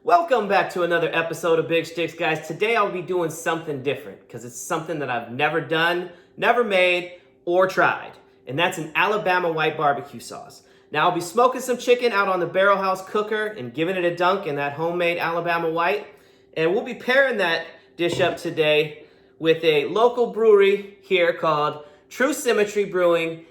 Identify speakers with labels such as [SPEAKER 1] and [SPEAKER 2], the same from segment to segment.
[SPEAKER 1] Welcome back to another episode of Big Shticks, guys. Today I'll be doing something different because it's something that I've never done, never made, or tried. And that's an Alabama White barbecue sauce. Now I'll be smoking some chicken out on the barrel house cooker and giving it a dunk in that homemade Alabama White. And we'll be pairing that dish up today with a local brewery here called True Symmetry Brewing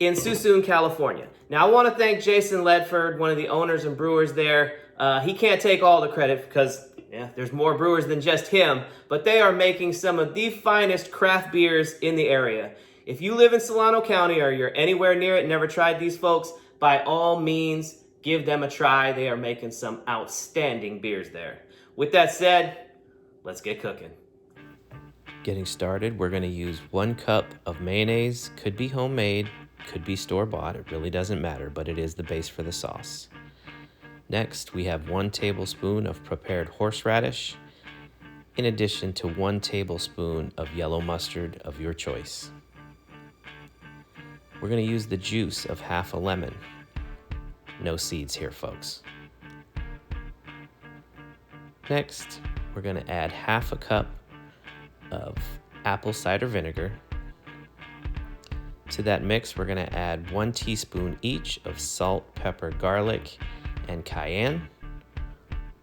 [SPEAKER 1] in Suisun, California. Now I want to thank Jason Ledford, one of the owners and brewers there. He can't take all the credit because there's more brewers than just him, but they are making some of the finest craft beers in the area. If you live in Solano County or you're anywhere near it and never tried these folks, by all means, give them a try. They are making some outstanding beers there. With that said, let's get cooking. Getting started, we're going to use 1 cup of mayonnaise. Could be homemade, could be store-bought. It really doesn't matter, but it is the base for the sauce. Next, we have 1 tablespoon of prepared horseradish, in addition to 1 tablespoon of yellow mustard of your choice. We're going to use the juice of half a lemon. No seeds here, folks. Next, we're going to add half a cup of apple cider vinegar. To that mix, we're going to add 1 teaspoon each of salt, pepper, garlic, and cayenne.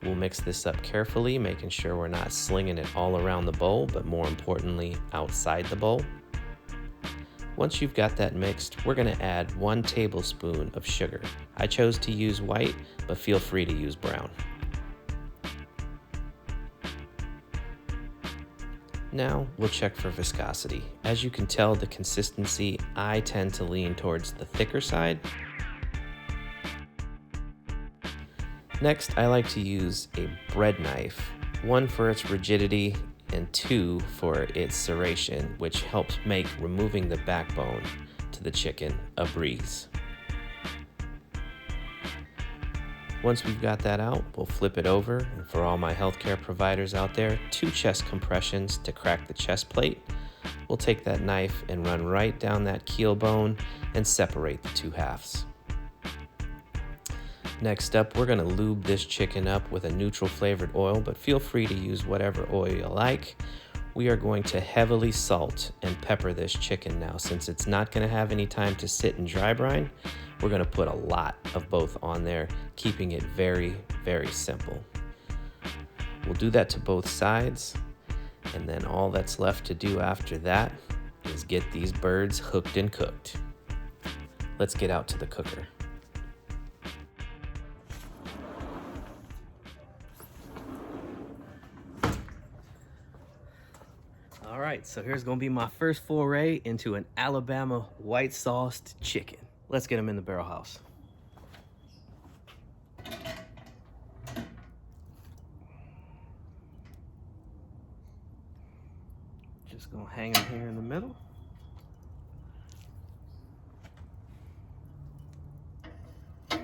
[SPEAKER 1] We'll mix this up carefully, making sure we're not slinging it all around the bowl, but more importantly, outside the bowl. Once you've got that mixed, we're going to add 1 tablespoon of sugar. I chose to use white, but feel free to use brown. Now we'll check for viscosity. As you can tell, the consistency, I tend to lean towards the thicker side. Next, I like to use a bread knife, 1 for its rigidity and 2 for its serration, which helps make removing the backbone to the chicken a breeze. Once we've got that out, we'll flip it over, and for all my healthcare providers out there, 2 chest compressions to crack the chest plate. We'll take that knife and run right down that keel bone and separate the 2 halves. Next up, we're going to lube this chicken up with a neutral flavored oil, but feel free to use whatever oil you like. We are going to heavily salt and pepper this chicken now. Since it's not going to have any time to sit and dry brine, we're going to put a lot of both on there, keeping it very, very simple. We'll do that to both sides, and then all that's left to do after that is get these birds hooked and cooked. Let's get out to the cooker. All right, so here's gonna be my first foray into an Alabama white sauced chicken. Let's get them in the barrel house. Just gonna hang them here in the middle. Let's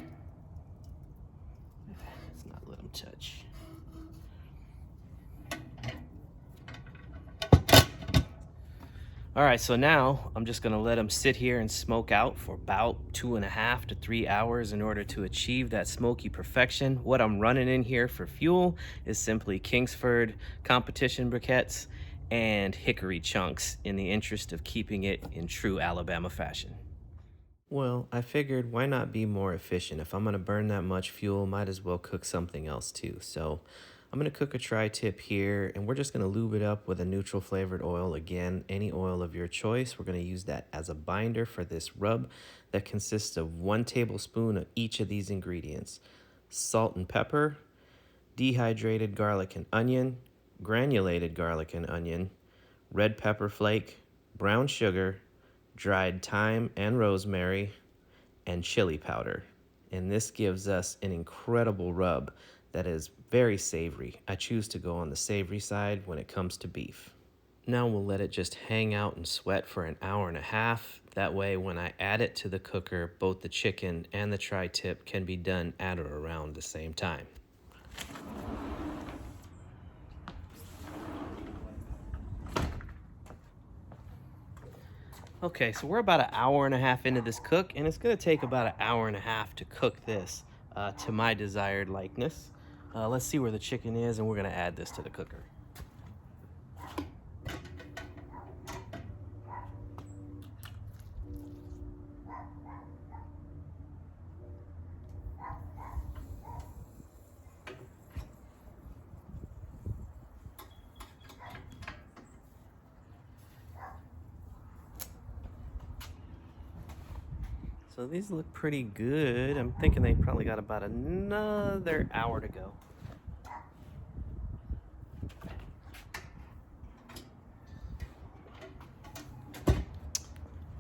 [SPEAKER 1] not let them touch. All right, so now I'm just gonna let them sit here and smoke out for about 2.5 to 3 hours in order to achieve that smoky perfection. What I'm running in here for fuel is simply Kingsford competition briquettes and hickory chunks in the interest of keeping it in true Alabama fashion. Well, I figured why not be more efficient? If I'm gonna burn that much fuel, might as well cook something else too. So I'm going to cook a tri-tip here, and we're just going to lube it up with a neutral flavored oil. Again, any oil of your choice. We're going to use that as a binder for this rub that consists of 1 tablespoon of each of these ingredients: salt and pepper, dehydrated garlic and onion, granulated garlic and onion, red pepper flake, brown sugar, dried thyme and rosemary, and chili powder. And this gives us an incredible rub that is very savory. I choose to go on the savory side when it comes to beef. Now we'll let it just hang out and sweat for 1.5 hours. That way when I add it to the cooker, both the chicken and the tri-tip can be done at or around the same time. Okay, so we're about 1.5 hours into this cook, and it's gonna take about 1.5 hours to cook this to my desired likeness. Let's see where the chicken is, and we're gonna add this to the cooker. So these look pretty good. I'm thinking they probably got about another hour to go.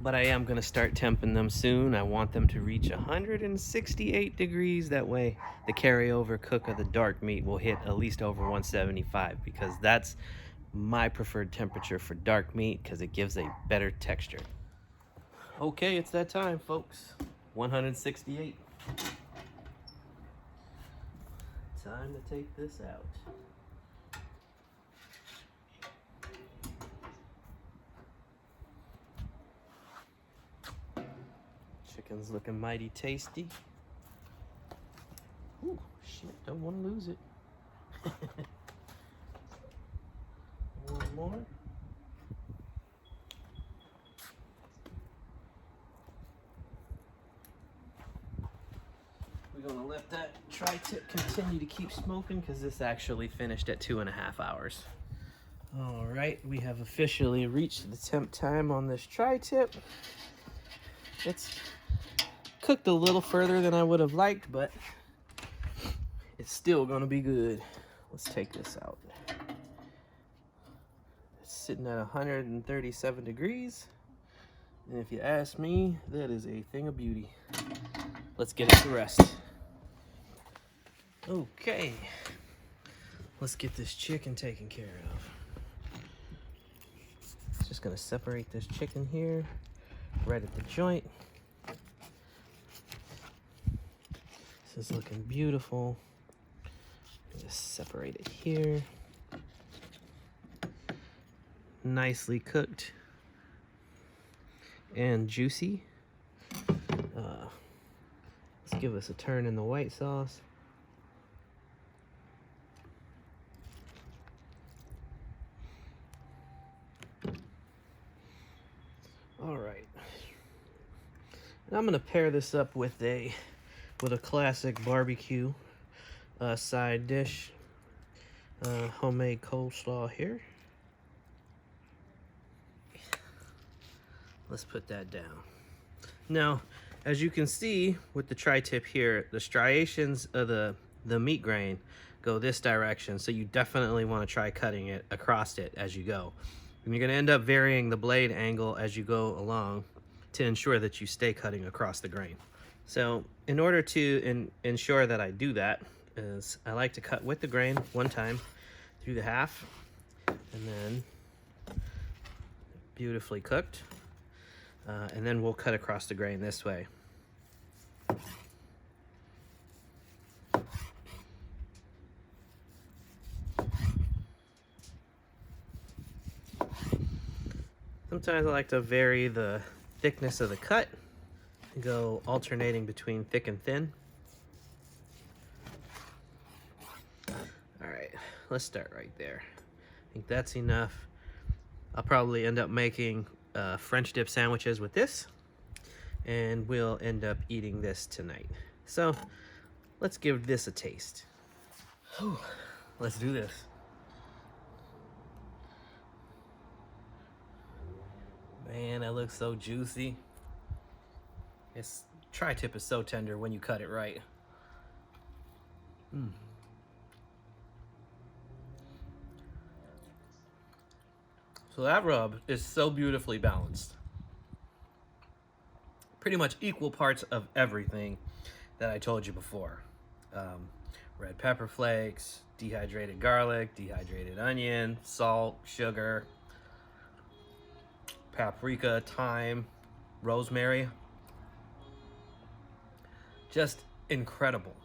[SPEAKER 1] But I am gonna start temping them soon. I want them to reach 168 degrees. That way the carryover cook of the dark meat will hit at least over 175, because that's my preferred temperature for dark meat, because it gives a better texture. Okay, it's that time, folks. 168. Time to take this out. Chicken's looking mighty tasty. Ooh, shit, don't want to lose it. One more. We're gonna let that tri-tip continue to keep smoking, because this actually finished at 2.5 hours. All right, we have officially reached the temp time on this tri-tip. It's cooked a little further than I would have liked, but it's still gonna be good. Let's take this out. It's sitting at 137 degrees. And if you ask me, that is a thing of beauty. Let's get it to rest. Okay, let's get this chicken taken care of. Just gonna separate this chicken here, right at the joint. This is looking beautiful. Just separate it here. Nicely cooked and juicy. Let's give us a turn in the white sauce. All right, and I'm gonna pair this up with a classic barbecue side dish, homemade coleslaw here. Let's put that down. Now, as you can see with the tri-tip here, the striations of the meat grain go this direction, so you definitely want to try cutting it across it as you go. And you're going to end up varying the blade angle as you go along to ensure that you stay cutting across the grain. So in order to ensure that I do that, is I like to cut with the grain one time through the half, and then beautifully cooked. And then we'll cut across the grain this way. Sometimes I like to vary the thickness of the cut, go alternating between thick and thin. All right, let's start right there. I think that's enough. I'll probably end up making French dip sandwiches with this, and we'll end up eating this tonight. So let's give this a taste. Whew, let's do this. Man, that looks so juicy. This tri-tip is so tender when you cut it right. So that rub is so beautifully balanced. Pretty much equal parts of everything that I told you before. Red pepper flakes, dehydrated garlic, dehydrated onion, salt, sugar, paprika, thyme, rosemary. Just incredible.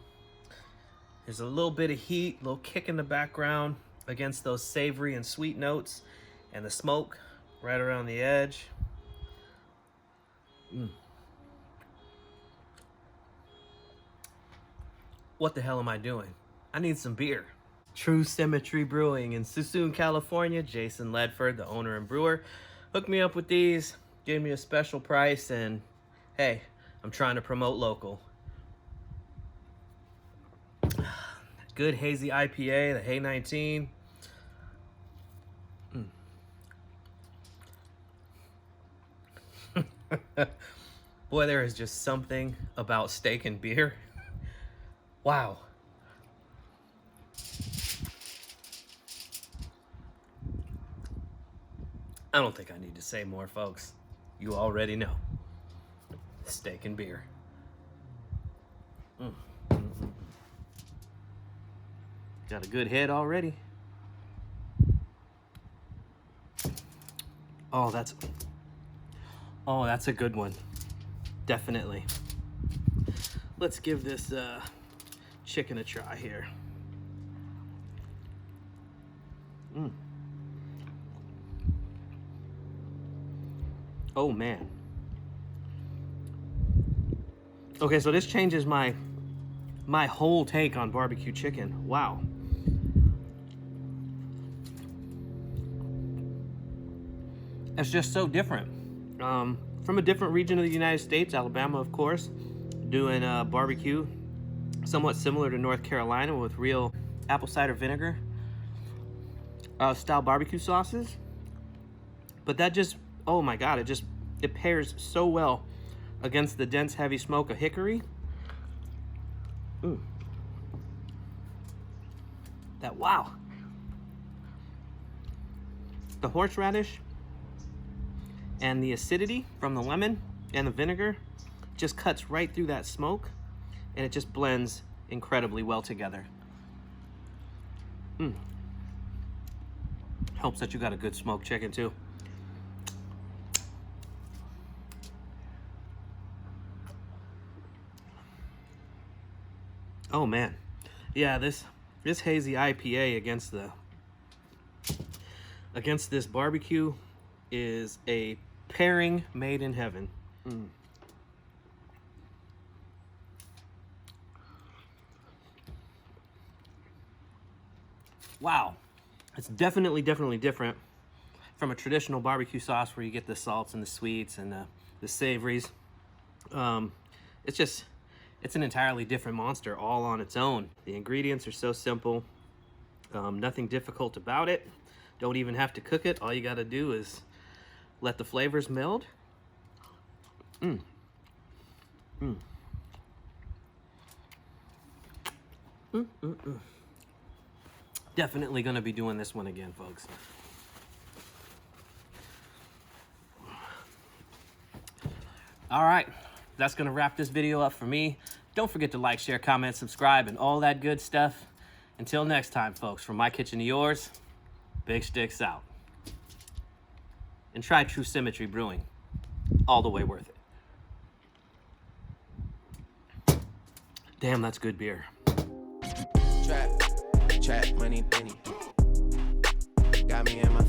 [SPEAKER 1] There's a little bit of heat, a little kick in the background against those savory and sweet notes, and the smoke right around the edge. What the hell am I doing? I need some beer. True Symmetry Brewing in Suisun, California. Jason Ledford, the owner and brewer, hooked me up with these, gave me a special price, and hey, I'm trying to promote local. Good hazy IPA, the Hay 19. Boy, there is just something about steak and beer. Wow. I don't think I need to say more, folks. You already know. Steak and beer. Got a good head already. Oh, that's a good one. Definitely. Let's give this chicken a try here. Oh man. Okay, so this changes my whole take on barbecue chicken. Wow. It's just so different. From a different region of the United States, Alabama, of course, doing barbecue, somewhat similar to North Carolina with real apple cider vinegar style barbecue sauces. But that just, oh my God, it pairs so well against the dense, heavy smoke of hickory. Wow. The horseradish and the acidity from the lemon and the vinegar just cuts right through that smoke, and it just blends incredibly well together. Helps that you got a good smoked chicken too. Oh man, yeah, this hazy IPA against this barbecue is a pairing made in heaven. Wow, it's definitely different from a traditional barbecue sauce where you get the salts and the sweets and the savories. It's an entirely different monster all on its own. The ingredients are so simple, nothing difficult about it. Don't even have to cook it. All you gotta do is let the flavors meld. Definitely gonna be doing this one again, folks. All right, that's gonna wrap this video up for me. Don't forget to like, share, comment, subscribe, and all that good stuff. Until next time, folks, from my kitchen to yours, Big Shticks out. And try True Symmetry Brewing. All the way worth it. Damn, that's good beer.
[SPEAKER 2] Trap, money, penny. Got me in my